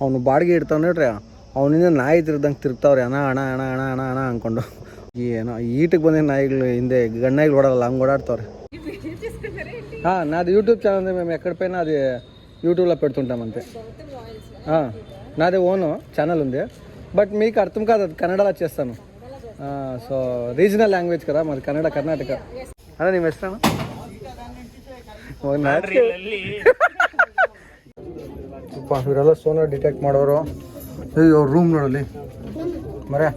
ಅವನು ಬಾಡಿಗೆ ಇಡ್ತಾವೆ ನೋಡ್ರಿ, ಅವನಿಂದ ನಾಯಿ ತಿರ್ದಂಗೆ ತಿರ್ತಾವ್ರಿ, ಅಣ ಅಣ ಅಣ ಅಣ ಅಣ ಅಣ ಅಂದ್ಕೊಂಡು. ಏನೋ ಈಟಿಗೆ ಬಂದ ನಾಯಿಗಳು ಹಿಂದೆ ಗಣ್ಣಾಯಿಗಳು ಓಡಾಡಲ್ಲ, ಹಂಗೆ ఓడాడతారు. నాది యూట్యూబ్ ఛానల్ ఉంది, మేము ఎక్కడిపోయినా అది యూట్యూబ్లో పెడుతుంటామంతే. నాది ఓను ఛానల్ ఉంది, బట్ మీకు అర్థం కాదు, అది కన్నడలో చేస్తాను. సో రీజనల్ లాంగ్వేజ్ కదా మరి ಕನ್ನಡ ಕರ್ನಾಟಕ. ಅದೇ ನಿಮ್ಮ ಹೆಸರು ಇವರೆಲ್ಲ ಸೋನಾರ್ ಡಿಟೆಕ್ಟ್ ಮಾಡೋರು. ಅವ್ರ ರೂಮ್ ನೋಡಲಿ ಮರೆ,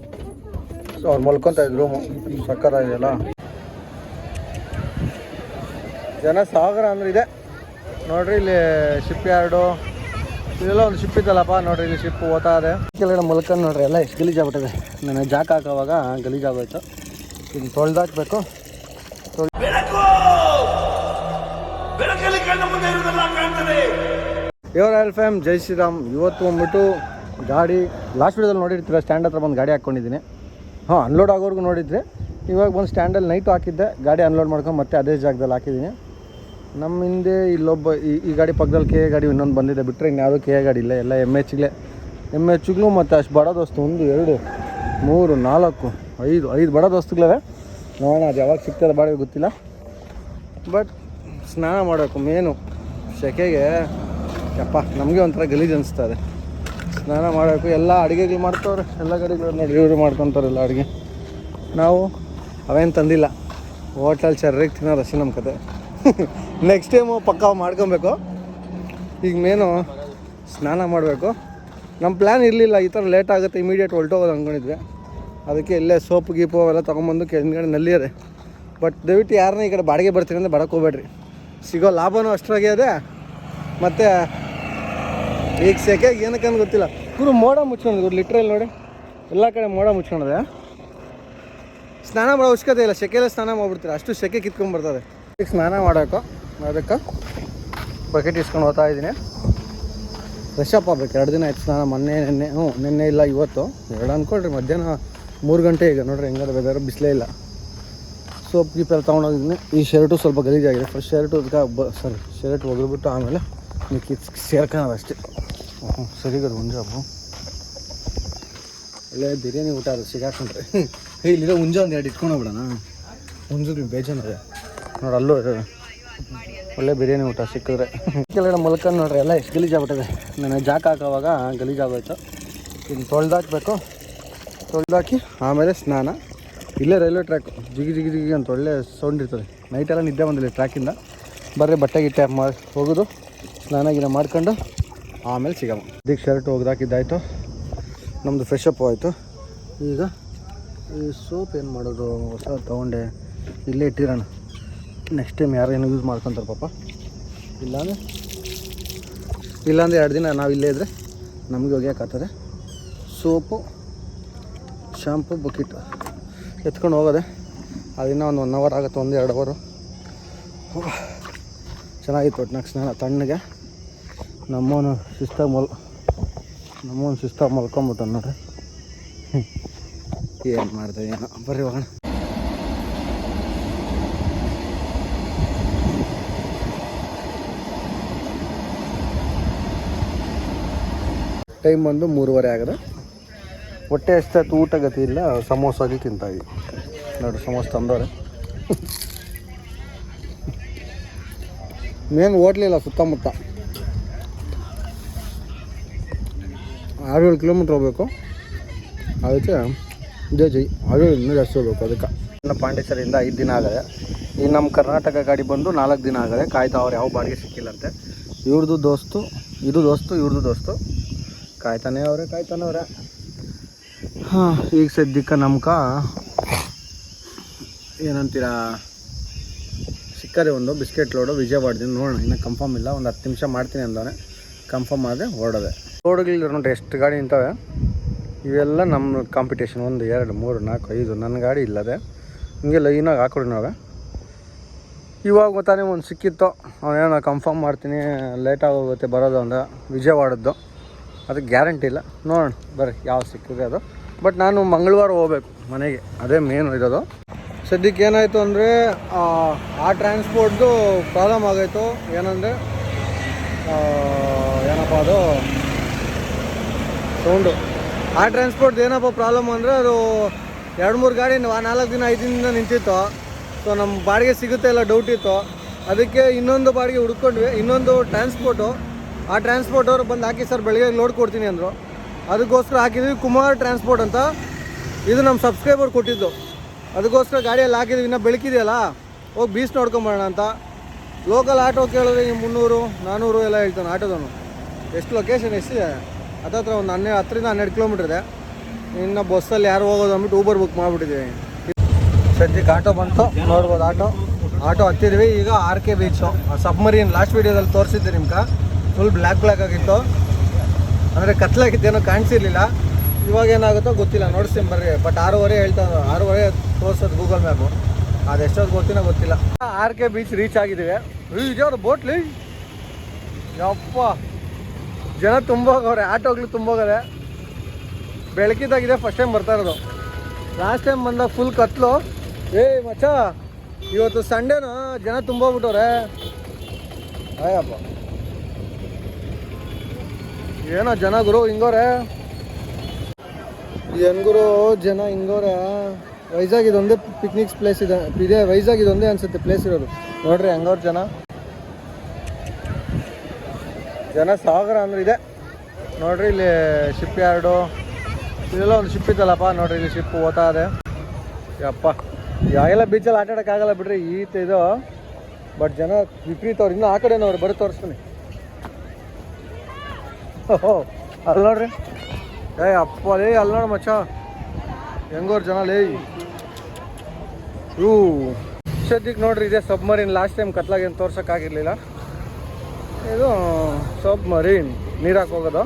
ಸೊ ಅವ್ರು ಮಲ್ಕೊತ ಇದ್ರು, ರೂಮು ಸಕ್ಕರ ಇದೆಯಲ್ಲ. ಜನ ಸಾಗರ ಅಂದ್ರೆ ಇದೆ ನೋಡ್ರಿ. ಇಲ್ಲಿ ಶಿಪ್ ಯಾರ್ಡು ಇದೆಲ್ಲ ಒಂದು ಶಿಪ್ ಇತ್ತಲ್ಲಪ್ಪ ನೋಡ್ರಿ, ಇಲ್ಲಿ ಶಿಪ್ ಓದ್ತಾ ಇದೆ. ಕೆಳಗಡೆ ಮಲ್ಕೊಂಡು ನೋಡ್ರಿ, ಎಲ್ಲ ಎಷ್ಟು ಗಲೀಜಾಗ್ಬಿಟ್ಟಿದೆ. ನನಗೆ ಜಾಕ್ ಹಾಕೋವಾಗ ಗಲೀಜಾಗೋಯ್ತು. ಇನ್ನು ತೊಳೆದಾಕ್ಬೇಕು. ಯೋರ್ ಎಲ್ಫ್ಯಾಮ್, ಜೈ ಶ್ರೀರಾಮ್. ಇವತ್ತು ಬಂದ್ಬಿಟ್ಟು ಗಾಡಿ ಲಾಸ್ಟ್ ವೀಡಿಯೋದಲ್ಲಿ ನೋಡಿರ್ತೀರ, ಸ್ಟ್ಯಾಂಡ್ ಹತ್ರ ಬಂದು ಗಾಡಿ ಹಾಕ್ಕೊಂಡಿದ್ದೀನಿ. ಅನ್ಲೋಡ್ ಆಗೋರ್ಗು ನೋಡಿದ್ರೆ. ಇವಾಗ ಬಂದು ಸ್ಟ್ಯಾಂಡಲ್ಲಿ ನೈಟು ಹಾಕಿದ್ದೆ, ಗಾಡಿ ಅನ್ಲೋಡ್ ಮಾಡ್ಕೊಂಡು ಮತ್ತೆ ಅದೇ ಜಾಗದಲ್ಲಿ ಹಾಕಿದ್ದೀನಿ. ನಮ್ಮ ಹಿಂದೆ ಇಲ್ಲೊಬ್ಬ ಈ ಗಾಡಿ ಪಕ್ಕದಲ್ಲಿ ಕೆ ಎ ಗಾಡಿ ಇನ್ನೊಂದು ಬಂದಿದೆ, ಬಿಟ್ಟರೆ ಇನ್ಯಾವುದೂ ಕೆ ಎ ಗಾಡಿ ಇಲ್ಲ, ಎಲ್ಲ ಎಮ್ ಎಚ್ಗಳು ಮತ್ತು ಅಷ್ಟು ಬಡ ದೋಸ್ತು 1 2 3 4 5 ಬಡ ದೋಸ್ತುಗಳವೆ. ನೋಡೋಣ ಅದು ಯಾವಾಗ ಸಿಗ್ತದೆ ಬಾಡಿಗೆ ಗೊತ್ತಿಲ್ಲ. ಬಟ್ ಸ್ನಾನ ಮಾಡಬೇಕು ಮೇನು ಸೆಕೆಗೆ. ಯಪ್ಪ ನಮಗೆ ಒಂಥರ ಗಲೀಜು ಅನಿಸ್ತದೆ. ಸ್ನಾನ ಮಾಡಬೇಕು. ಎಲ್ಲ ಅಡುಗೆಗಳು ಮಾಡ್ತವ್ರೆ, ಎಲ್ಲ ಗಾಡಿಗಳು ನೋಡಿ ಇವರು ಮಾಡ್ಕೊತಾರೆ ಎಲ್ಲ ಅಡುಗೆ. ನಾವು ಅವೇನು ತಂದಿಲ್ಲ, ಹೋಟೆಲ್ ಚರ್ರಿಗೆ ತಿನ್ನೋದು ಅಷ್ಟೇ ನಮ್ಮ ಕತೆ. ನೆಕ್ಸ್ಟ್ ಟೈಮು ಪಕ್ಕ ಮಾಡ್ಕೊಬೇಕು. ಈಗ ಮೇನು ಸ್ನಾನ ಮಾಡಬೇಕು. ನಮ್ಮ ಪ್ಲ್ಯಾನ್ ಇರಲಿಲ್ಲ, ಈ ಥರ ಲೇಟ್ ಆಗುತ್ತೆ, ಇಮಿಡಿಯೇಟ್ ಹೊಲ್ಟೋಗೋದು ಅಂದ್ಕೊಂಡಿದ್ವಿ. ಅದಕ್ಕೆ ಇಲ್ಲೇ ಸೋಪ್ ಗೀಪು ಅವೆಲ್ಲ ತೊಗೊಂಬಂದು ಕೆಳಗಡೆ ನಲ್ಲಿಯದೆ. ಬಟ್ ದಯವಿಟ್ಟು ಯಾರನ್ನ ಈ ಕಡೆ ಬಾಡಿಗೆ ಬರ್ತೀನಿ ಅಂದರೆ ಬಡಕ್ಕೆ ಹೋಗ್ಬೇಡ್ರಿ, ಸಿಗೋ ಲಾಭನೂ ಅಷ್ಟ್ರಾಗೆ ಅದೇ. ಮತ್ತು ಈಗ ಸೆಕೆಗೆ ಏನಕ್ಕೆ ಅಂತ ಗೊತ್ತಿಲ್ಲ, ಗುರು ಮೋಡ ಮುಚ್ಕೊಂಡಿದೆ ಲಿಟ್ರಲ್ಲಿ ನೋಡಿ, ಎಲ್ಲ ಕಡೆ ಮೋಡ ಮುಚ್ಕೊಂಡಿದೆ. ಸ್ನಾನ ಮಾಡೋ ಅವಶ್ಯಕತೆ ಇಲ್ಲ, ಸೆಕೆಯಲ್ಲೇ ಸ್ನಾನ ಮಾಡ್ಬಿಡ್ತೀರ, ಅಷ್ಟು ಸೆಕೆ ಕಿತ್ಕೊಂಡ್ಬರ್ತದೆ. ಈಗ ಸ್ನಾನ ಮಾಡೋಕೆ ಅದಕ್ಕೆ ಬಕೆಟ್ ಇಸ್ಕೊಂಡು ಹೋಗ್ತಾ ಇದ್ದೀನಿ. ಫ್ರೆಶ್ ಅಪ್ ಆಗ್ಬೇಕು. 2 ದಿನ ಆಯ್ತು ಸ್ನಾನ, ನಿನ್ನೆ ಇಲ್ಲ ಇವತ್ತು 2 ಅಂದ್ಕೊಳ್ರಿ. ಮಧ್ಯಾಹ್ನ 3 ಗಂಟೆ ಈಗ ನೋಡ್ರಿ, ಹೆಂಗಾದ್ರೆ ವೆದರ್ ಬಿಸಿಲೇ ಇಲ್ಲ. ಸೋಪ್ ಗೀಪ್ ಎಲ್ಲ ತೊಗೊಂಡೋಗಿದ್ದೀನಿ. ಈ ಶರ್ಟು ಸ್ವಲ್ಪ ಗಲೀಜಾಗಿದೆ, ಫಸ್ಟ್ ಶರ್ಟು ಅದಕ್ಕೆ ಶರ್ಟ್ ಒಗೆದ್ಬಿಟ್ಟು ಆಮೇಲೆ ಮಿಕ್ಕಿ ಸೇರ್ಕೊಳ್ಳೋದು ಅಷ್ಟೇ. ಸರಿಗದು ಹುಂಜಾಬು ಒಳ್ಳೆ ಬಿರಿಯಾನಿ ಊಟ ಅದು ಸಿಗಾಕೊಂಡ್ರೆ. ಇಲ್ಲಿರೋ ಹುಂಜ ಒಂದು 2 ಇಟ್ಕೊಂಡು ಹೋಗ್ಬಿಡೋಣ. ಹುಂಜಗಳು ಬೇಜಾನದೆ ನೋಡಿ, ಅಲ್ಲೂ ಒಳ್ಳೆ ಬಿರಿಯಾನಿ ಊಟ ಸಿಕ್ಕಿದ್ರೆ. ಕೆಳಗಡೆ ಮಲ್ಕೊಂಡು ನೋಡ್ರಿ, ಎಲ್ಲ ಎಷ್ಟು ಗಲೀಜಾಗ್ಬಿಟ್ಟಿದೆ. ನನಗೆ ಜಾಕ್ ಹಾಕೋವಾಗ ಗಲೀಜಾಗೋಯ್ತು. ಇನ್ನು ತೊಳೆದಾಕಬೇಕು. ತೊಳೆದಾಕಿ ಆಮೇಲೆ ಸ್ನಾನ. ಇಲ್ಲೇ ರೈಲ್ವೆ ಟ್ರ್ಯಾಕ್ ಜಿಗಿ ಜಿಗಿ ಜಿಗಿ ಅಂತ ಒಳ್ಳೆ ಸೌಂಡ್ ಇರ್ತದೆ. ನೈಟೆಲ್ಲ ನಿದ್ದೆ ಬಂದಿಲ್ಲ ಟ್ರ್ಯಾಕಿಂದ. ಬರ್ರಿ ಬಟ್ಟೆ ಗಿಟ್ಟೆ ಹೋಗೋದು, ಸ್ನಾನ ಗಿನ ಮಾಡ್ಕೊಂಡು ಆಮೇಲೆ ಸಿಗಮ್ಮ. ಇದಕ್ಕೆ ಶರ್ಟ್ ಒಗ್ದಾಕಿದ್ದಾಯಿತು, ನಮ್ಮದು ಫ್ರೆಶ್ ಅಪ್ ಆಯಿತು. ಈಗ ಈ ಸೋಪ್ ಏನು ಮಾಡೋದು, ಹೊಸ ತೊಗೊಂಡೆ ಇಲ್ಲೇ ಇಟ್ಟಿರೋಣ. ನೆಕ್ಸ್ಟ್ ಟೈಮ್ ಯಾರು ಏನೋ ಯೂಸ್ ಮಾಡ್ಕೊತಾರೆ ಪಾಪ. ಇಲ್ಲಾಂದರೆ 2 ದಿನ ನಾವು ಇಲ್ಲೇ ಇದ್ದರೆ ನಮಗೆ ಒಗ್ಯೋಕ್ಕಾಗ್ತದೆ. ಸೋಪು ಶಾಂಪು ಬಕೆಟ್ ಎತ್ಕೊಂಡು ಹೋಗೋದೆ. ಅದಿನ್ನೂ ಒಂದು 1 ಅವರ್ ಆಗುತ್ತೆ, 1-2 ಅವರು. ಚೆನ್ನಾಗಿತ್ತು ಒಟ್ಟಿನಾಗ ಸ್ನಾನ ತಣ್ಣಗೆ. ನಮ್ಮವನು ಶಿಸ್ತಾಗಿ ಮಲ್ಕೊಂಬಿಟ್ಟು ನೋಡ್ರಿ. ಏನು ಮಾಡಿದೆ ಏನೋ. ಬರ್ರಿ ಹೋಗೋಣ. ಟೈಮ್ ಬಂದು 3:30 ಆಗಿದೆ. ಹೊಟ್ಟೆ ಎಷ್ಟಾಯ್ತು, ಊಟ ಗತಿ ಇಲ್ಲ. ಸಮೋಸಾಗಿ ತಿಂತಾಯಿದ್ವಿ ನೋಡಿರಿ, ಸಮೋಸ ತಂದವ್ರೆ. ಮೇನ್ ಹೋಟ್ಲಿಲ್ಲ ಸುತ್ತಮುತ್ತ, 6-7 ಕಿಲೋಮೀಟ್ರ್ ಹೋಗ್ಬೇಕು. ಅದಕ್ಕೆ ಇದೇ 6 ಇನ್ನೂ ಜಾಸ್ತಿ ಹೋಗ್ಬೇಕು. ಅದಕ್ಕೆ ಇನ್ನು ಪಾಂಡಿಚೇರಿಯಿಂದ 5 ದಿನ ಆಗದೆ. ಈ ನಮ್ಮ ಕರ್ನಾಟಕ ಗಾಡಿ ಬಂದು 4 ದಿನ ಆಗದೆ. ಕಾಯ್ತಾ ಅವ್ರು ಯಾವ ಬಾಡಿಗೆ ಸಿಕ್ಕಿಲ್ಲಂತೆ. ಇವ್ರದ್ದು ದೋಸ್ತು, ಇವ್ರದ್ದು ದೋಸ್ತು ಕಾಯ್ತಾನೆ ಅವರೇ. ಈಗ ಸದ್ಯಕ್ಕೆ ನಮ್ಕ ಏನಂತೀರ ಸಿಕ್ಕದೆ ಒಂದು ಬಿಸ್ಕೆಟ್ ಲೋಡು ವಿಜಯವಾಡದಿಂದ. ನೋಡೋಣ, ಇನ್ನೂ ಕನ್ಫರ್ಮ್ ಇಲ್ಲ. ಒಂದು 10 ನಿಮಿಷ ಮಾಡ್ತೀನಿ ಅಂದವನೆ, ಕನ್ಫರ್ಮ್ ಆದರೆ ಹೊರಡೋದೆ. ರೋಡ್ಗಳಿಲ್ಲ ನೋಡ್ರಿ, ಎಷ್ಟು ಗಾಡಿ ನಿಂತವೆ. ಇವೆಲ್ಲ ನಮ್ಮ ಕಾಂಪಿಟೇಷನ್. 1 2 3 4 5 ನನ್ನ ಗಾಡಿ ಇಲ್ಲದೆ ಹಿಂಗೆ ಲೈನಾಗಿ ಹಾಕೊಡಿ ನಾವೇ. ಇವಾಗ ಗೊತ್ತಾನೆ ಒಂದು ಸಿಕ್ಕಿತ್ತು, ಅವನೇನೋ ಕನ್ಫರ್ಮ್ ಮಾಡ್ತೀನಿ, ಲೇಟಾಗಿ ಹೋಗುತ್ತೆ ಬರೋದು ಅಂದ. ವಿಜಯವಾಡದ್ದು, ಅದಕ್ಕೆ ಗ್ಯಾರಂಟಿ ಇಲ್ಲ. ನೋಡೋಣ ಬರ್ರಿ ಯಾವ್ದು ಸಿಕ್ಕಿದೆ ಅದು. ಬಟ್ ನಾನು ಮಂಗಳವಾರ ಹೋಗ್ಬೇಕು ಮನೆಗೆ, ಅದೇ ಮೇನ್ ಇರೋದು. ಸದ್ಯಕ್ಕೆ ಏನಾಯಿತು ಅಂದರೆ ಆ ಟ್ರಾನ್ಸ್ಪೋರ್ಟ್ದು ಪ್ರಾಬ್ಲಮ್ ಆಗೋಯ್ತು. ಏನಂದರೆ ಏನಪ್ಪ ಅದು ಸೌಂಡು. ಆ ಟ್ರಾನ್ಸ್ಪೋರ್ಟ್ ಏನಪ್ಪ ಪ್ರಾಬ್ಲಮ್ ಅಂದರೆ ಅದು 2-3 ಗಾಡಿ 4 ದಿನ 5 ದಿನದಿಂದ ನಿಂತಿತ್ತು. ಸೊ ನಮ್ಮ ಬಾಡಿಗೆ ಸಿಗುತ್ತೆ ಎಲ್ಲ ಡೌಟ್ ಇತ್ತು. ಅದಕ್ಕೆ ಇನ್ನೊಂದು ಬಾಡಿಗೆ ಹುಡ್ಕೊಂಡ್ವಿ, ಇನ್ನೊಂದು ಟ್ರಾನ್ಸ್ಪೋರ್ಟು. ಆ ಟ್ರಾನ್ಸ್ಪೋರ್ಟ್ ಅವರು ಬಂದು ಹಾಕಿ ಸರ್ ಬೆಳಗ್ಗೆ ಲೋಡ್ ಕೊಡ್ತೀನಿ ಅಂದರು. ಅದಕ್ಕೋಸ್ಕರ ಹಾಕಿದ್ವಿ ಕುಮಾರ್ ಟ್ರಾನ್ಸ್ಪೋರ್ಟ್ ಅಂತ. ಇದು ನಮ್ಮ ಸಬ್ಸ್ಕ್ರೈಬರ್ ಕೊಟ್ಟಿದ್ದು, ಅದಕ್ಕೋಸ್ಕರ ಗಾಡಿಯಲ್ಲಿ ಹಾಕಿದ್ವಿ. ಇನ್ನೂ ಬೆಳಕಿದೆಯಲ್ಲ, ಹೋಗಿ ಬೀಚ್ ನೋಡ್ಕೊಂಬರೋಣ ಅಂತ. ಲೋಕಲ್ ಆಟೋ ಕೇಳಿದ್ರೆ 300-400 ಎಲ್ಲ ಹೇಳ್ತಾನೆ ಆಟೋದವನು. ಎಷ್ಟು ಲೊಕೇಶನ್ ಎಷ್ಟಿದೆ? ಹತ್ತತ್ರ ಒಂದು 10-12 ಕಿಲೋಮೀಟ್ರ್ ಇದೆ. ಇನ್ನು ಬಸ್ಸಲ್ಲಿ ಯಾರು ಹೋಗೋದು ಅಂದ್ಬಿಟ್ಟು ಊಬರ್ ಬುಕ್ ಮಾಡಿಬಿಟ್ಟಿದ್ದೀವಿ. ಸದ್ಯಕ್ಕೆ ಆಟೋ ಬಂತು, ನೋಡ್ಬೋದು ಆಟೋ ಹತ್ತಿದ್ವಿ. ಈಗ RK ಬೀಚು, ಸಬ್ಮರೀನ್ ಲಾಸ್ಟ್ ವೀಡಿಯೋದಲ್ಲಿ ತೋರಿಸಿದ್ದೆ ನಿಮ್ಗೆ. ಫುಲ್ ಬ್ಲ್ಯಾಕ್ ಆಗಿತ್ತು, ಅಂದರೆ ಕತ್ಲಾಗಿತ್ತೇನೋ ಕಾಣಿಸಿರ್ಲಿಲ್ಲ. ಇವಾಗ ಏನಾಗುತ್ತೋ ಗೊತ್ತಿಲ್ಲ, ನೋಡಿಸ್ತೀನಿ ಬರ್ರಿ. ಬಟ್ 6:15 ಹೇಳ್ತಾರೆ, 6:15 ತೋರಿಸೋದು ಗೂಗಲ್ ಮ್ಯಾಪು. ಅದೆಷ್ಟೊತ್ತು ಗೊತ್ತಿಲ್ಲ. RK ಬೀಚ್ ರೀಚ್ ಆಗಿದ್ದೀವಿ. ಇದ್ಯಾವ್ದು ಬೋಟ್ಲಿ, ಯಪ್ಪ ಜನ ತುಂಬ ಹೋಗವ್ರೆ, ಆಟೋಗಳು ತುಂಬ ಹೋಗೋರೆ. ಬೆಳಕಿದ್ದಾಗಿದೆ, ಫಸ್ಟ್ ಟೈಮ್ ಬರ್ತಾ ಇರೋದು. ಲಾಸ್ಟ್ ಟೈಮ್ ಬಂದಾಗ ಫುಲ್ ಕತ್ಲು. ಮಚ್ಚ ಇವತ್ತು ಸಂಡೇನು ಜನ ತುಂಬ ಹೋಗ್ಬಿಟ್ಟವ್ರೆ. ಅಯ್ಯಪ್ಪ ಏನೋ ಜನ ಗುರು ಹಿಂಗೋರೆ, ಹೆಂಗುರು ಜನ ಹಿಂಗೋರೆ. ವೈಜಾಗ್ ಇದೊಂದೇ ಪಿಕ್ನಿಕ್ಸ್ ಪ್ಲೇಸ್ ಇದೆ ವೈಜಾಗ್ ಇದೊಂದೇ ಅನ್ಸುತ್ತೆ ಪ್ಲೇಸ್ ಇರೋದು. ನೋಡ್ರಿ ಹೆಂಗವ್ರು ಜನ ಸಾಗರ ಅಂದ್ರೆ ಇದೆ. ನೋಡ್ರಿ ಇಲ್ಲಿ ಶಿಪ್ ಯಾರ್ಡು ಇದೆಲ್ಲ ಒಂದು ಶಿಪ್ ಇತ್ತಲ್ಲಪ್ಪ. ನೋಡ್ರಿ ಇಲ್ಲಿ ಶಿಪ್ ಓದ್ತಾ ಇದೆ. ಯಪ್ಪ ಯಾವೆಲ್ಲ ಬೀಚಲ್ಲಿ ಆಟ ಆಡೋಕ್ಕಾಗಲ್ಲ ಬಿಡ್ರಿ, ಈತ ಇದು. ಬಟ್ ಜನ ವಿಪರೀತವ್ರು. ಇನ್ನೂ ಆ ಕಡೆನವ್ರು ಬರೀ ತೋರಿಸ್ತೀನಿ. ಓಹೋ ಅಲ್ಲಿ ನೋಡ್ರಿ, ಅಪ್ಪ ಲೇ ಅಲ್ಲಿ ನೋಡಿ ಮಚ್ಚ ಹೆಂಗೋರು ಜನ ಲೇ. ಸದ್ಯಕ್ಕೆ ನೋಡ್ರಿ ಇದೆ ಸಬ್ಮರೀನ್. ಲಾಸ್ಟ್ ಟೈಮ್ ಕತ್ಲಾಗೇನು ತೋರ್ಸೋಕ್ಕಾಗಿರ್ಲಿಲ್ಲ. ಇದು ಸಬ್ಮರೀನ್ ನೀರಾಕಿ ಹೋಗೋದು.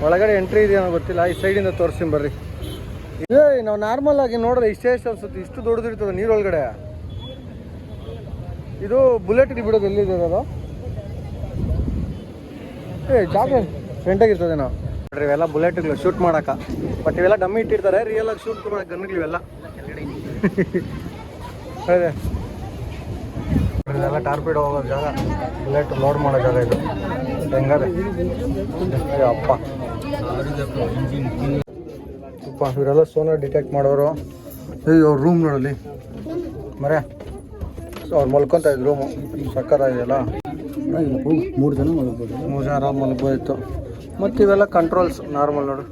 ಒಳಗಡೆ ಎಂಟ್ರಿ ಇದೆಯೋ ಗೊತ್ತಿಲ್ಲ. ಈ ಸೈಡಿಂದ ತೋರಿಸ್ತೀನಿ ಬರ್ರಿ. ನಾವು ನಾರ್ಮಲ್ ಆಗಿ ನೋಡಿದ್ರೆ ಇಷ್ಟೇ ಅನ್ಸುತ್ತೆ, ಇಷ್ಟು ದೊಡ್ಡದಿರ್ತದೆ ನೀರೊಳಗಡೆ. ಇದು ಬುಲೆಟ್ ಬಿಡೋದು ಎಲ್ಲಿದೆ ಅದು? ಜಾಗ ಫ್ರೆಂಟಾಗಿರ್ತದೆ. ನಾವು ನೋಡ್ರಿ ಇವೆಲ್ಲ ಬುಲೆಟ್ಗಳು ಶೂಟ್ ಮಾಡೋಕೆ. ಬಟ್ ಇವೆಲ್ಲ ಡಮ್ಮಿ ಇಟ್ಟಿರ್ತಾರೆ, ರಿಯಲ್ ಆಗಿ ಶೂಟ್ ಮಾಡೋಕೆ ಗನ್ಗಳು ಇವೆಲ್ಲ. ಅದೇ ಇದೆಲ್ಲ ಟಾರ್ಪಿಡೋ ಹೋಗೋ ಜಾಗ, ಬುಲೆಟ್ ಲೋಡ್ ಮಾಡೋ ಜಾಗ ಇದು. ಹೆಂಗದೆ ಅಪ್ಪ ಇವರೆಲ್ಲ ಸೋನಾರ್ ಡಿಟೆಕ್ಟ್ ಮಾಡೋರು. ಅವ್ರ ರೂಮ್ ನೋಡಲಿ ಮರೆ, ಅವ್ರು ಮಲ್ಕೊತಾ ಇದ್ರು. ರೂಮು ಸಕ್ಕತ್ತಾಗಿದೆಯಲ್ಲ, 3 ಜನ ಆರಾಮ್ ಮಲ್ಕೋದಿತ್ತು. ಮತ್ತು ಇವೆಲ್ಲ ಕಂಟ್ರೋಲ್ಸ್ ನಾರ್ಮಲ್ ನೋಡು.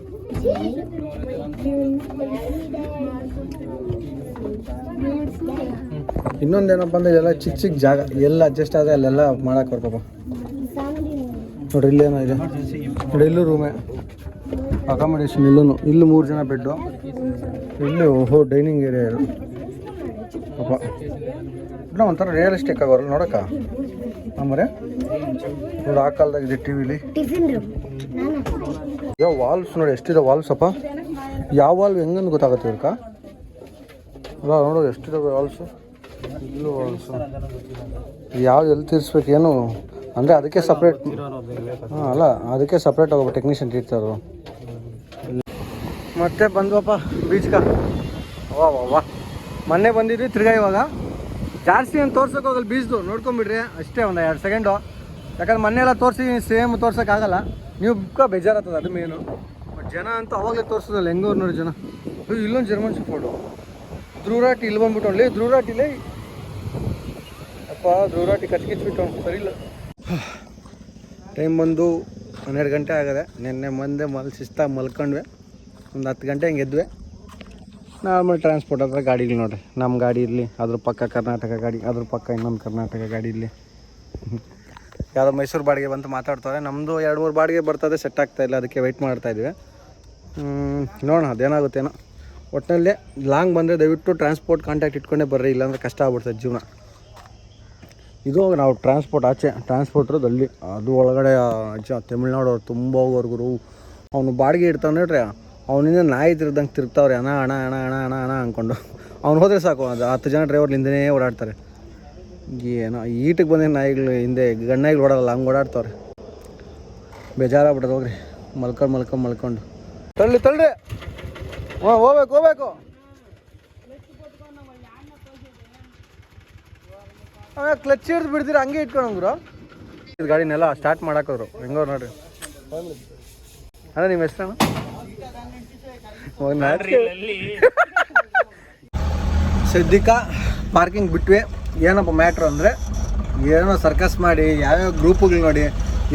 ಇನ್ನೊಂದೇನಪ್ಪ ಅಂದರೆ ಇದೆಲ್ಲ ಚಿಕ್ಕ ಜಾಗ, ಎಲ್ಲ ಅಡ್ಜಸ್ಟ್ ಆದರೆ ಅಲ್ಲೆಲ್ಲ ಮಾಡಕ್ಕೆ ಬರ್ಬೇಕಪ್ಪ. ನೋಡ್ರಿ ಇಲ್ಲೇನೋ ಇದೆ ನೋಡಿ, ಇಲ್ಲೂ ರೂಮೇ ಅಕಾಮಿಡೇಷನ್. ಇಲ್ಲೂ 3 ಜನ ಬೆಡ್ಡು. ಇಲ್ಲಿ ಡೈನಿಂಗ್ ಏರಿಯಾ ಇದು. ಅಪ್ಪ ಇನ್ನೂ ಒಂಥರ ರಿಯಲಿಸ್ಟಿಕ್ ಆಗೋರು ನೋಡಕ್ಕ. ಆಮೇಲೆ ನೋಡಿ ಆ ಕಾಲದಾಗ ಇದೆ ಟಿ ವಿಲಿ. ಯಾವ ವಾಲ್ಸ್ ನೋಡಿ ಎಷ್ಟಿದೆ ವಾಲ್ಸಪ್ಪ. ಯಾವ ವಾಲ್ ಹೆಂಗಂದು ಗೊತ್ತಾಗುತ್ತೆ ಇವ್ರಕ್ಕ. ಅಲ್ಲ ನೋಡು ಎಷ್ಟಿದಾವೆ ವಾಲ್ಸು. ಇಲ್ಲೂ ವಾಲ್ಸು ಯಾವ್ದು ಎಲ್ಲಿ ತೀರಿಸ್ಬೇಕೇನು ಅಂದರೆ ಅದಕ್ಕೆ ಸಪ್ರೇಟ್. ಅಲ್ಲ ಅದಕ್ಕೆ ಸಪ್ರೇಟ್ ಹೋಗೋ ಟೆಕ್ನಿಷಿಯನ್ ಇರ್ತಾರೆ. ಮತ್ತೆ ಬಂದ್ವಪ್ಪ ಬೀಚ್ಗೆ. ವಾ ಮೊನ್ನೆ ಬಂದಿದ್ವಿ ತಿರ್ಗಾ. ಇವಾಗ ಜಾಸ್ತಿ ಏನು ತೋರ್ಸೋಕೆ ಹೋಗಲ್ಲ ಬೀಚ್ದು, ನೋಡ್ಕೊಂಬಿಡ್ರಿ ಅಷ್ಟೇ ಒಂದು 2 ಸೆಕೆಂಡು. ಯಾಕಂದ್ರೆ ಮೊನ್ನೆ ಎಲ್ಲ ತೋರಿಸಿದ್ದೀನಿ, ಸೇಮ್ ತೋರ್ಸೋಕ್ಕಾಗಲ್ಲ. ನೀವು ಬೇಜಾರಾಗ್ತದೆ, ಅದು ಮೇನು. ಬಟ್ ಜನ ಅಂತೂ ಅವಾಗಲೇ ತೋರಿಸೋದಲ್ಲ. ಹೆಂಗವ್ರು ನೋಡಿ ಜನ. ಇಲ್ಲೊಂದು ಜರ್ಮನ್ ಶೆಫರ್ಡು ಧ್ರುವರಾಟಿ ಇಲ್ಲಿ ಬಂದ್ಬಿಟ್ಟು ಅಲ್ಲಿ ಧ್ರುವರಾಟಿಲೇ ಅಪ್ಪ. ಧ್ರುವರಾಟಿ ಕಚ್ಕಿಚ್ಬಿಟ್ಟು ಸರಿ ಇಲ್ಲ. ಟೈಮ್ ಬಂದು 12 ಗಂಟೆ ಆಗದೆ. ನಿನ್ನೆ ಮಂದೆ ಶಿಸ್ತಾಗಿ ಮಲ್ಕೊಂಡ್ವಿ. ಒಂದು 10 ಗಂಟೆ ಹಿಂಗೆ ಎದ್ವಿ. ನಾರ್ಮಲ್ ಟ್ರಾನ್ಸ್ಪೋರ್ಟ್ ಹತ್ರ ಗಾಡಿಗಳು ನೋಡ್ರಿ. ನಮ್ಮ ಗಾಡಿ ಇರಲಿ, ಅದ್ರ ಪಕ್ಕ ಕರ್ನಾಟಕ ಗಾಡಿ, ಅದ್ರ ಪಕ್ಕ ಇನ್ನೊಂದು ಕರ್ನಾಟಕ ಗಾಡಿ ಇರಲಿ. ಯಾವುದೋ ಮೈಸೂರು ಬಾಡಿಗೆ ಬಂತು ಮಾತಾಡ್ತಾರೆ. ನಮ್ಮದು 2-3 ಬಾಡಿಗೆ ಬರ್ತದೆ, ಸೆಟ್ ಆಗ್ತಾಯಿಲ್ಲ. ಅದಕ್ಕೆ ವೆಯ್ಟ್ ಮಾಡ್ತಾಯಿದ್ವಿ. ನೋಡೋಣ ಅದೇನಾಗುತ್ತೇನೋ. ಒಟ್ಟಿನಲ್ಲಿ ಲಾಂಗ್ ಬಂದರೆ ದಯವಿಟ್ಟು ಟ್ರಾನ್ಸ್ಪೋರ್ಟ್ ಕಾಂಟ್ಯಾಕ್ಟ್ ಇಟ್ಕೊಂಡೇ ಬರ್ರಿ, ಇಲ್ಲಾಂದರೆ ಕಷ್ಟ ಆಗ್ಬಿಡ್ತದೆ ಜೀವನ. ಇದು ನಾವು ಟ್ರಾನ್ಸ್ಪೋರ್ಟ್ ಆಚೆ ಟ್ರಾನ್ಸ್ಪೋರ್ಟ್ರದ್ದು ಅಲ್ಲಿ, ಅದು ಒಳಗಡೆ ತಮಿಳ್ನಾಡು ಅವ್ರು ತುಂಬ ಹೋಗೋರ್ಗುರು. ಅವನು ಬಾಡಿಗೆ ಇಡ್ತಾವೆ ನೋಡ್ರಿ, ಅವನಿಂದ ನಾಯಿ ತಿರ್ದಂಗೆ ತಿರ್ತಾವ್ರೆ. ಅಣ್ಣ ಅಣ್ಣ ಅಣ್ಣ ಅಣ್ಣ ಅಣ್ಣ ಅಣ್ಣ ಅಂದ್ಕೊಂಡು. ಅವ್ನು ಹೋದರೆ ಸಾಕು, ಅದು 10 ಜನ ಡ್ರೈವರ್ ಹಿಂದೆನೇ ಓಡಾಡ್ತಾರೆ. ಏನೋ ಈಟಿಗೆ ಬಂದ ನಾಯಿಗಳು ಹಿಂದೆ ಗಣ್ಣಾಯಿಗಳು ಓಡಾಡಲ್ಲ, ಹಂಗೆ ಓಡಾಡ್ತವ್ರೆ. ಬೇಜಾರಾಗ್ಬಿಟ್ಟದ. ಹೋಗ್ರಿ ಮಲ್ಕೊಂಡು ತಳ್ಳಿ. ಹಾಂ ಹೋಗ್ಬೇಕು. ಕ್ಲಚ್ ಹಿಡ್ದು ಬಿಡ್ತೀರ ಹಂಗೆ ಇಟ್ಕೊಂಡ್ರು. ಇದು ಗಾಡಿನೆಲ್ಲ ಸ್ಟಾರ್ಟ್ ಮಾಡಾಕೋರು ಹೆಂಗೋ ನೋಡ್ರಿ. ಅದೇ ನಿಮ್ಮ ಹೆಸರು ಸದ್ಯಕ್ಕೆ ಪಾರ್ಕಿಂಗ್ ಬಿಟ್ವಿ. ಏನಪ್ಪ ಮ್ಯಾಟ್ರು ಅಂದರೆ ಏನೋ ಸರ್ಕಸ್ ಮಾಡಿ ಯಾವ್ಯಾವ ಗ್ರೂಪುಗಳು ನೋಡಿ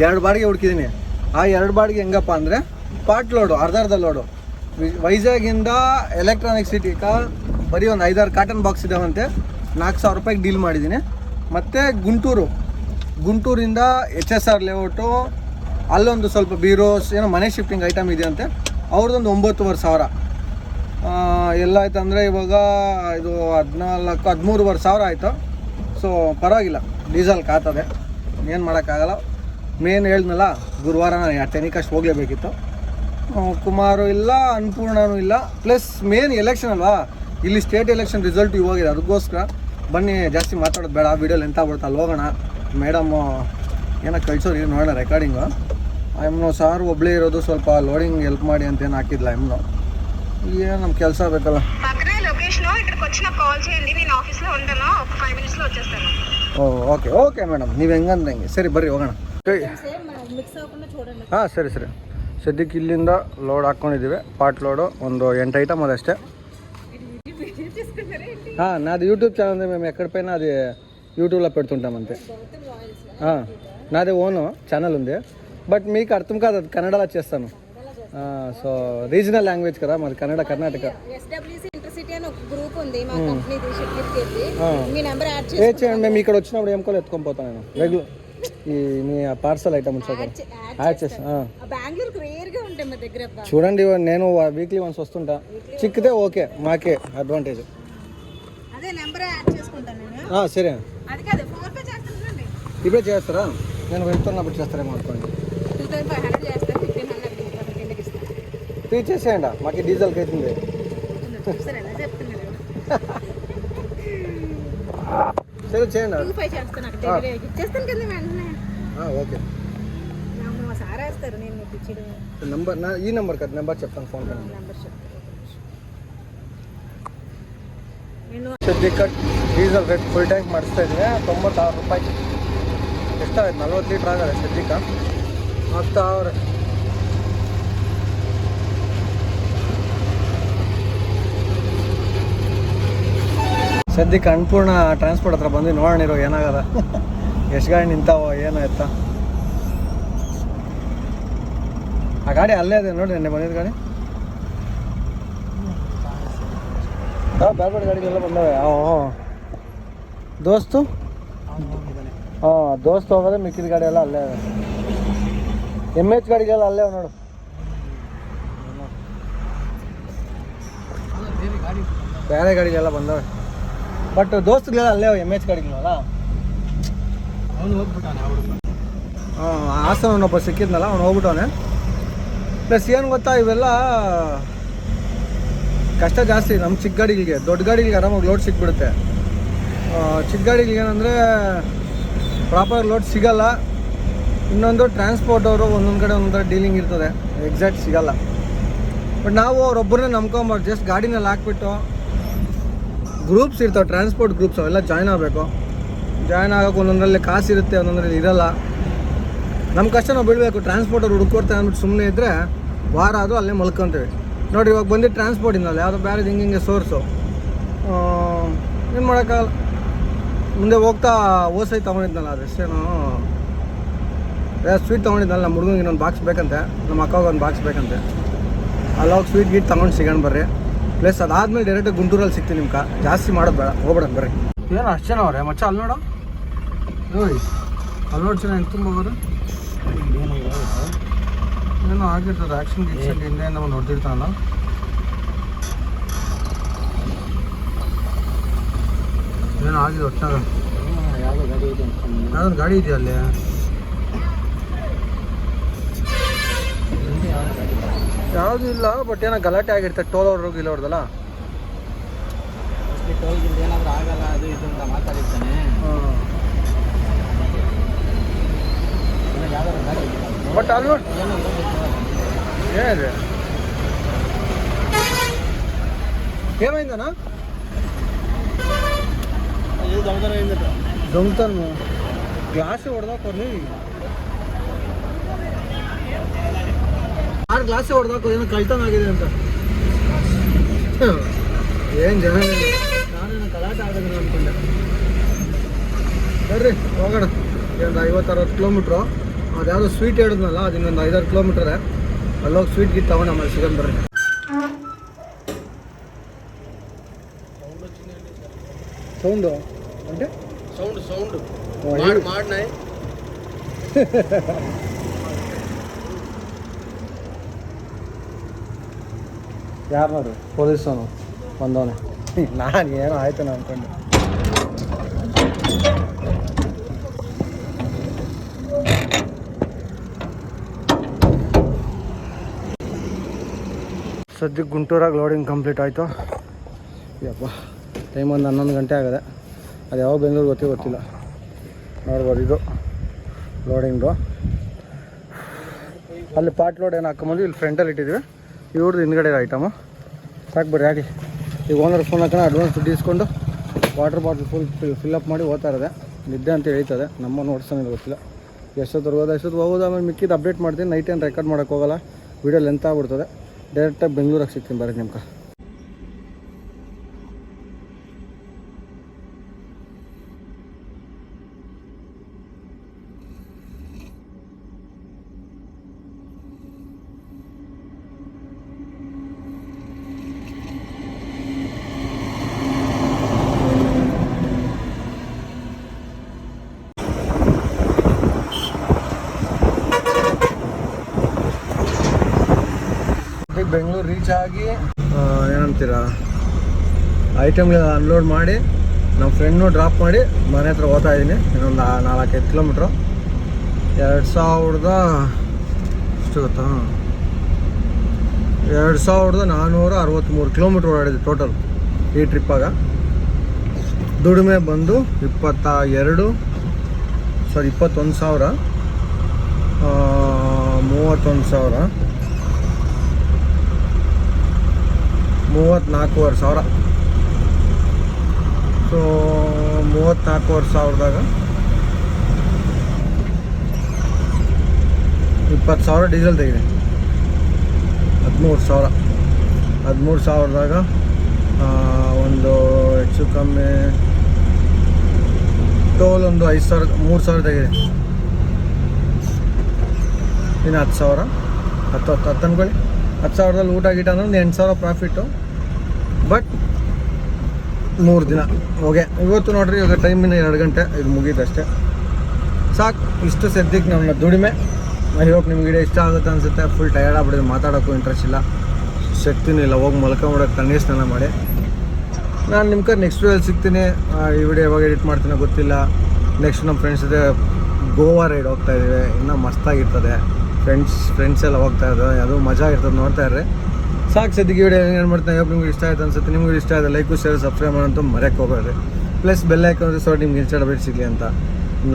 2 ಬಾಡಿಗೆ ಹುಡುಕಿದ್ದೀನಿ. ಆ 2 ಬಾಡಿಗೆ ಹೆಂಗಪ್ಪ ಅಂದರೆ ಪಾರ್ಟ್ ಲೋಡು, ಅರ್ಧ ಲೋಡು. ವೈಜಾಗಿಂದ ಎಲೆಕ್ಟ್ರಾನಿಕ್ ಸಿಟಿಗೆ ಬರೀ ಒಂದು 5-6 ಕಾಟನ್ ಬಾಕ್ಸ್ ಇದ್ದಾವಂತೆ. 4,000 ರೂಪಾಯಿಗೆ ಡೀಲ್ ಮಾಡಿದ್ದೀನಿ. ಮತ್ತು ಗುಂಟೂರಿಂದ HSR ಲೇಔಟು, ಅಲ್ಲೊಂದು ಸ್ವಲ್ಪ ಬೀರೋಸ್ ಏನೋ ಮನೆ ಶಿಫ್ಟಿಂಗ್ ಐಟಮ್ ಇದೆಯಂತೆ, ಅವ್ರದ್ದೊಂದು 9,500. ಎಲ್ಲ ಆಯ್ತು ಅಂದರೆ ಇವಾಗ ಇದು 13,500 ಆಯಿತು. ಸೊ ಪರವಾಗಿಲ್ಲ, ಡೀಸೆಲ್ ಕಾತದೆ, ಏನು ಮಾಡೋಕ್ಕಾಗಲ್ಲ. ಮೇನ್ ಹೇಳಿದ್ನಲ್ಲ, ಗುರುವಾರ ನಾನು ಟೆನಿಕಷ್ಟು ಹೋಗಲೇಬೇಕಿತ್ತು. ಕುಮಾರು ಇಲ್ಲ, ಅನ್ನಪೂರ್ಣನೂ ಇಲ್ಲ. ಪ್ಲಸ್ ಮೇನ್ ಎಲೆಕ್ಷನ್ ಅಲ್ವಾ, ಇಲ್ಲಿ ಸ್ಟೇಟ್ ಎಲೆಕ್ಷನ್ ರಿಸಲ್ಟ್ ಇವಾಗಿದೆ. ಅದಕ್ಕೋಸ್ಕರ ಬನ್ನಿ, ಜಾಸ್ತಿ ಮಾತಾಡೋದು ಬೇಡ, ವೀಡಿಯೋಲಿ ಎಂತ ಬಿಡುತ್ತೆ ಅಲ್ಲಿ ಹೋಗೋಣ. ಮೇಡಮ್ಮು ಏನೋ ಕಳ್ಸೋರು ಏನು ನೋಡೋಣ ರೆಕಾರ್ಡಿಂಗು. ಎಮ್ನೋ ಸಾರು ಒಬ್ಬಳೇ ಇರೋದು, ಸ್ವಲ್ಪ ಲೋಡಿಂಗ್ ಹೆಲ್ಪ್ ಮಾಡಿ ಅಂತ ಏನು ಹಾಕಿದ್ಲ ಎಮ್ನೋ. ಏನು ನಮ್ಮ ಕೆಲಸ ಬೇಕಲ್ಲ. ಓಕೆ ಮೇಡಮ್, ನೀವು ಹೆಂಗಂದ್ರೆ ಹೆಂಗೆ. ಸರಿ ಬರ್ರಿ ಹೋಗೋಣ. ಹಾಂ ಸರಿ. ಸದ್ಯಕ್ಕೆ ಇಲ್ಲಿಂದ ಲೋಡ್ ಹಾಕ್ಕೊಂಡಿದ್ದೀವಿ, ಪಾರ್ಟ್ ಲೋಡು ಒಂದು 8 ఐటమ్ ಅದಷ್ಟೇ. నాది యూట్యూబ్ ఛానల్ ఉంది, మేము ఎక్కడిపోయినా అది యూట్యూబ్లో పెడుతుంటామంతే. నాది ఓను ఛానల్ ఉంది, బట్ మీకు అర్థం కాదు, అది కన్నడలో చేస్తాను. సో రీజనల్ లాంగ్వేజ్ కదా మరి, కన్నడ కర్ణాటక. చేయండి, మేము ఇక్కడ వచ్చినప్పుడు ఏం కూడా ఎత్తుకొని పోతాను నేను రెగ్యులర్. ఈ మీ పార్సల్ ఐటమ్ యాడ్ చేస్తాను. చూడండి, నేను వీక్లీ వన్స్ వస్తుంటా. చిక్కితే ఓకే, మాకే అడ్వాంటేజ్. సరే, ఇప్పుడే చేస్తారా? నేను వెళ్తున్నప్పుడు చేస్తారేమో అనుకోండి. ఫ్రీ చేసేయండి, మాకు డీజిల్కి అవుతుంది. సరే చేయండి. ఓకే, నంబర్ ఈ నెంబర్ కదా, నెంబర్ చెప్తాను, ఫోన్ పే నెంబర్. ಸದ್ಯಕ್ಕೆ ಡೀಸೆಲ್ ರೇಟ್ ಫುಲ್ ಟ್ಯಾಂಕ್ ಮಾಡಿಸ್ತಾ ಇದ್ದೀವಿ, 96 ರೂಪಾಯಿ. ಎಷ್ಟಾಯ್ತು? 40 ಲೀಟ್ರ್ ಆಗದೆ ಸದ್ಯಕ್ಕೆ. ಆಗ್ತಾವ್ರೆ. ಸದ್ಯಕ್ಕೆ ಅನ್ನಪೂರ್ಣ ಟ್ರಾನ್ಸ್ಪೋರ್ಟ್ ಹತ್ರ ಬಂದು ನೋಡೋಣಿರೋ ಏನಾಗದ, ಎಷ್ಟು ಗಾಡಿ ನಿಂತಾವೋ ಏನೋ ಎತ್ತ. ಆ ಗಾಡಿ ಅಲ್ಲೇ ಇದೆ ನೋಡಿ, ನೆನ್ನೆ ಬಂದಿದ್ದು ಗಾಡಿ. ಬೇರೆ ಬೇರೆ ಗಾಡಿಗೆಲ್ಲ ಬಂದವೆ. ದೋಸ್ತು ದೋಸ್ತು ಹೋಗೋದೆ, ಮಿಕ್ಕಿದ ಗಾಡಿ ಎಲ್ಲ ಅಲ್ಲೇ ಇದೆ. MH ಗಾಡಿಗೆಲ್ಲ ಅಲ್ಲೇ ನೋಡು. ಬೇರೆ ಗಾಡಿಗೆಲ್ಲ ಬಂದವೆ, ಬಟ್ ದೋಸ್ತುಗಳೆಲ್ಲ ಅಲ್ಲೇ MH ಗಾಡಿಗಳಲ್ಲ. ಅವನು ಹೋಗ್ಬಿಟ್ಟಾನೆ. ಹಾಸನವನೊಬ್ಬ ಸಿಕ್ಕಿದ್ನಲ್ಲ, ಅವ್ನು ಹೋಗ್ಬಿಟ್ಟವನೆ. ಪ್ಲಸ್ ಏನು ಗೊತ್ತಾ, ಇವೆಲ್ಲ ಕಷ್ಟ ಜಾಸ್ತಿ ನಮ್ಮ ಚಿಕ್ಕ ಗಾಡಿಗಳಿಗೆ. ದೊಡ್ಡ ಗಾಡಿಗಳಿಗೆ ಆರಾಮಾಗಿ ಲೋಡ್ ಸಿಕ್ಬಿಡುತ್ತೆ. ಚಿಕ್ಕ ಗಾಡಿಗಳಿಗೆ ಏನಂದರೆ ಪ್ರಾಪರ್ ಲೋಡ್ ಸಿಗಲ್ಲ. ಇನ್ನೊಂದು ಟ್ರಾನ್ಸ್ಪೋರ್ಟ್ ಅವರು ಒಂದೊಂದು ಕಡೆ ಡೀಲಿಂಗ್ ಇರ್ತದೆ, ಎಕ್ಸಾಕ್ಟ್ ಸಿಗಲ್ಲ. ಬಟ್ ನಾವು ಅವರೊಬ್ಬರನ್ನೇ ನಂಬ್ಕೊಂಬಾರ್ದು. ಜಸ್ಟ್ ಗಾಡಿನಲ್ಲಿ ಹಾಕ್ಬಿಟ್ಟು ಗ್ರೂಪ್ಸ್ ಇರ್ತಾವೆ, ಟ್ರಾನ್ಸ್ಪೋರ್ಟ್ ಗ್ರೂಪ್ಸ್, ಅವೆಲ್ಲ ಜಾಯ್ನ್ ಆಗಬೇಕು. ಜಾಯ್ನ್ ಆಗೋಕೆ ಒಂದೊಂದರಲ್ಲಿ ಕಾಸು ಇರುತ್ತೆ, ಒಂದೊಂದರಲ್ಲಿ ಇರೋಲ್ಲ. ನಮ್ಮ ಕಷ್ಟ ನಾವು ಬೀಳಬೇಕು. ಟ್ರಾನ್ಸ್ಪೋರ್ಟ್ ಅವ್ರು ಹುಡುಕೊಡ್ತಾರೆ ಅಂದ್ಬಿಟ್ಟು ಸುಮ್ಮನೆ ಇದ್ದರೆ ವಾರ ಅದು ಅಲ್ಲೇ ಮಲ್ಕೊತೀವಿ. ನೋಡಿ, ಇವಾಗ ಬಂದು ಟ್ರಾನ್ಸ್ಪೋರ್ಟ್ ಇನ್ನಲ್ಲ, ಯಾವುದೋ ಬೇರೆ ಹಿಂಗೆ ಸೋರ್ಸು. ಏನು ಮಾಡೋಕ್ಕಾಗಲ್ಲ. ಮುಂದೆ ಹೋಗ್ತಾ ಓಸೈ ತೊಗೊಂಡಿದ್ನಲ್ಲ, ಅದೆಷ್ಟೇನು ಸ್ವೀಟ್ ತೊಗೊಂಡಿದ್ನಲ್ಲ, ನಮ್ಮ ಹುಡುಗಂಗೆ ಇನ್ನೊಂದು ಬಾಕ್ಸ್ ಬೇಕಂತೆ, ನಮ್ಮ ಅಕ್ಕಗೆ ಒಂದು ಬಾಕ್ಸ್ ಬೇಕಂತೆ. ಅಲ್ಲೋಗಿ ಸ್ವೀಟ್ ಗೀಟ್ ತೊಗೊಂಡು ಸಿಗೋಣ ಬರ್ರಿ. ಪ್ಲಸ್ ಅದಾದಮೇಲೆ ಡೈರೆಕ್ಟಾಗಿ ಗುಂಟೂರಲ್ಲಿ ಸಿಗ್ತೀನಿ. ನಿಮ್ಗೆ ಜಾಸ್ತಿ ಮಾಡೋದು ಬೇಡ, ಹೋಗ್ಬೇಡ ಬರ್ರಿ. ಏನು ಅಷ್ಟು ಜನ ಅವ್ರೆ ಮಚ್ಚ, ಅಲ್ಲಿ ನೋಡು ನೋಡಿ, ಅಲ್ಲಿ ನೋಡಿ ಜನ ಹೆಂಗೆ ತುಂಬ ಹೋಗೋದು. ಏನೋ ಆಗಿರ್ತದೆ, ಆ್ಯಕ್ಷನ್ ಗಿಕ್ಷನ್ ಹಿಂದೆಯಿಂದ ಒಂದು ಹೊಡೆದಿರ್ತಾನಲ್ಲ. ಏನೋ ಆಗಿದೆ ಒಟ್ಟಾಗ. ಯಾವ್ದೊಂದು ಗಾಡಿ ಇದೆಯಾ ಅಲ್ಲಿ? ಯಾವುದೂ ಇಲ್ಲ, ಬಟ್ ಏನೋ ಗಲಾಟೆ ಆಗಿರ್ತದೆ. ಟೋಲ್ ಅವ್ರಿಗೆ ಇಲ್ಲ ಹೊಡೆದಲ್ಲ, ಏನಾದರೂ ಆಗಲ್ಲ ಅದು ಇದು ಅಂತ ಮಾತಾಡಿರ್ತಾನೆ. ಬಟ್ ಅಲ್ಲಿ ನೋಡಿ ಏನಿದೆ, ఏమైందనా? దొంగతనం గ్లాస్ కొడదా కొన్ని. ಆರು ಗ್ಲಾಸೇ ಹೊಡೆದಾಕೋದು ಏನೋ ಕಳ್ತನಾಗಿದೆ ಅಂತ. ಏನು ಜನ, ನಾನೇನು ಗಲಾಟೆ ಆಗೋದಿಲ್ಲ ಅಂದ್ಕೊಂಡೆ. ಬರ್ರಿ ಹೋಗೋಣ. ಒಂದು 50-60 ಕಿಲೋಮೀಟ್ರು. ಅದು ಯಾವುದೋ ಸ್ವೀಟ್ ಹೇಳಿದ್ನಲ್ಲ, ಅದು ಇನ್ನೊಂದು 5-6 ಕಿಲೋಮೀಟ್ರೆ. ಅಲ್ಲೋಗಿ ಸ್ವೀಟ್ ಗಿಟ್ ತಗೊಂಡು ಆಮೇಲೆ ಸಿಗೋಣ ಬರ್ರಿ. ಸೌಂಡು అంటే ಸೌಂಡು ಮಾಡಿ ಯಾರು ನೋಡ್ರಿ ಪೊಲೀಸವನು ಬಂದವನೆ. ನಾನು ಏನೋ ಆಯ್ತು ನಾನು ಅಂದ್ಕೊಂಡೆ. ಸದ್ಯಕ್ಕೆ ಗುಂಟೂರಾಗ ಲೋಡಿಂಗ್ ಕಂಪ್ಲೀಟ್ ಆಯಿತು. ಯಪ್ಪ ಟೈಮ್ ಒಂದು 11 ಗಂಟೆ ಆಗಿದೆ. ಅದು ಯಾವ ಬೆಂಗಳೂರು ಗೊತ್ತಿಲ್ಲ. ನೋಡ್ಬೋದು ಇದು ಲೋಡಿಂಗು. ಅಲ್ಲಿ ಪಾರ್ಟ್ ಲೋಡ್ ಏನು ಹಾಕೊಂಬಂದು ಇಲ್ಲಿ ಫ್ರಂಟಲ್ಲಿ ಇಟ್ಟಿದ್ದೀವಿ. ಇವ್ರದ್ದು ಹಿಂದ್ಗಡೆ ಐಟಮು ಸಾಕು ಬರ್ರಿ ಆಗಿ. ಈಗ ಓನರ್ ಫೋನ್ ಹಾಕೋಣ, ಅಡ್ವಾನ್ಸ್ ದುಡ್ಡು ಇಸ್ಕೊಂಡು ವಾಟರ್ ಬಾಟ್ಲ್ ಫಿಲ್ಲಪ್ ಮಾಡಿ ಹೋಗ್ತಾ ಇರೋದೆ. ನಿದ್ದೆ ಅಂತ ಹೇಳ್ತದೆ. ನಮ್ಮ ನೋಡ್ಸೋದು ಗೊತ್ತಿಲ್ಲ ಎಷ್ಟೊತ್ತು ಹೋಗೋದು. ಆಮೇಲೆ ಮಿಕ್ಕಿದ್ದು ಅಪ್ಡೇಟ್ ಮಾಡ್ತೀನಿ. ನೈಟ್ ಏನು ರೆಕಾರ್ಡ್ ಮಾಡೋಕ್ಕೆ ಹೋಗೋಲ್ಲ, ವೀಡಿಯೋ ಲೆಂತ್ ಆಗ್ಬಿಡ್ತದೆ. ಡೈರೆಕ್ಟಾಗಿ ಬೆಂಗಳೂರಿಗೆ ಸಿಗ್ತೀನಿ ಬರ್ರಿ ನಿಮ್ಗೆ. ಬೆಂಗಳೂರು ರೀಚ್ ಆಗಿ ಏನಂತೀರ ಐಟಮ್ಗಳನ್ನ ಅನ್ಲೋಡ್ ಮಾಡಿ ನಮ್ಮ ಫ್ರೆಂಡ್ನು ಡ್ರಾಪ್ ಮಾಡಿ ಮನೆ ಹತ್ರ ಹೋಗ್ತಾ ಇದ್ದೀನಿ. ಇನ್ನೊಂದು 4-5 ಕಿಲೋಮೀಟ್ರು. 2463 ಕಿಲೋಮೀಟ್ರ್ ಓಡಾಡಿದೆ ಟೋಟಲ್ ಈ ಟ್ರಿಪ್ಪಾಗ. ದುಡಿಮೆ ಬಂದು 21,000 31,000 34,000. So 34,000ದಾಗ 20,000 diesel ತೆಗಿದೆ. 13,000ದಾಗ ಒಂದು ಹೆಚ್ಚು ಕಮ್ಮಿ ಟೋಲ್ ಒಂದು 5,000 3,000 ತೆಗಿದೆ. ಇನ್ನು 10,000 ಅನ್ಕೊಳ್ಳಿ. 10,000ದಲ್ಲಿ ಊಟ ಗೀಟ ಅಂದ್ರೆ ಒಂದು 8,000 ಪ್ರಾಫಿಟ್ಟು. ಬಟ್ 3 ದಿನ ಹೋಗೆ. ಇವತ್ತು ನೋಡ್ರಿ, ಇವಾಗ ಟೈಮಿನ 2 ಗಂಟೆ, ಇದು ಮುಗೀತಷ್ಟೇ ಸಾಕು. ಇಷ್ಟು ಸದ್ಯಕ್ಕೆ ನಮ್ಮ ದುಡಿಮೆ. ಐ ಹೋಪ್ ನಿಮ್ಗೆ ವಿಡಿಯೋ ಇಷ್ಟ ಆಗುತ್ತೆ ಅನಿಸುತ್ತೆ. ಫುಲ್ ಟಯರ್ಡ್ ಆಗ್ಬಿಟ್ಟಿದೆ, ಮಾತಾಡೋಕ್ಕೂ ಇಂಟ್ರೆಸ್ಟ್ ಇಲ್ಲ, ಶಕ್ತಿನೂ ಇಲ್ಲ. ಹೋಗಿ ಮಲ್ಕೊಂಬಿಡೋಕ್ಕೆ ತಣ್ಣೀರು ಸ್ನಾನ ಮಾಡಿ. ನಾನು ನಿಮ್ಗೆ ನೆಕ್ಸ್ಟ್ ವಿಡಿಯೋಲ್ಲಿ ಸಿಗ್ತೀನಿ. ಈ ವಿಡಿಯೋ ಯಾವಾಗ ಎಡಿಟ್ ಮಾಡ್ತೀನೋ ಗೊತ್ತಿಲ್ಲ. ನೆಕ್ಸ್ಟ್ ನಮ್ಮ ಫ್ರೆಂಡ್ಸ್ ಜೊತೆ ಗೋವಾ ರೈಡ್ ಹೋಗ್ತಾಯಿದ್ದೀವಿ. ಇನ್ನೂ ಮಸ್ತಾಗಿರ್ತದೆ. ಫ್ರೆಂಡ್ಸ್ ಎಲ್ಲ ಹೋಗ್ತಾ ಇದ್ದಾರೆ, ಅದು ಮಜಾ ಇರ್ತದೆ. ನೋಡ್ತಾ ಇರ್ರಿ ಸಾಕು. ಸದ್ಯಕ್ಕೆ ವಿಡಿಯೋ ಏನು ಮಾಡ್ತೀನಿ. ನಿಮ್ಗೆ ಇಷ್ಟ ಆಯ್ತು ಅನ್ಸುತ್ತೆ. ನಿಮ್ಗೆ ಇಷ್ಟ ಆಯ್ತು ಲೈಕು ಶೇರ್ ಸಬ್ಸ್ಕ್ರೈಬ್ ಮಾಡೋಂತೂ ಮರೆಯೋಕ್ಕೆ ಹೋಗೋದು. ಪ್ಲಸ್ ಬೆಲ್ ಐಕಾನ್ ಸೊ ನಿಮ್ಗೆ ಇನ್ಸ್ಟಾ ಅಪ್ಡೇಟ್ ಸಿಗಲಿ ಅಂತ.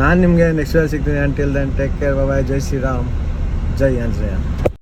ನಾನು ನಿಮಗೆ ನೆಕ್ಸ್ಟ್ ವಿಡಿಯೋ ಸಿಗ್ತೀನಿ. ಅಂಟಿಲ್ ದೆನ್ ಟೇಕ್ ಕೇರ್, ಬಾಯ್. ಜೈ ಶ್ರೀರಾಮ್, ಜೈ ಆಂಜನೇಯ.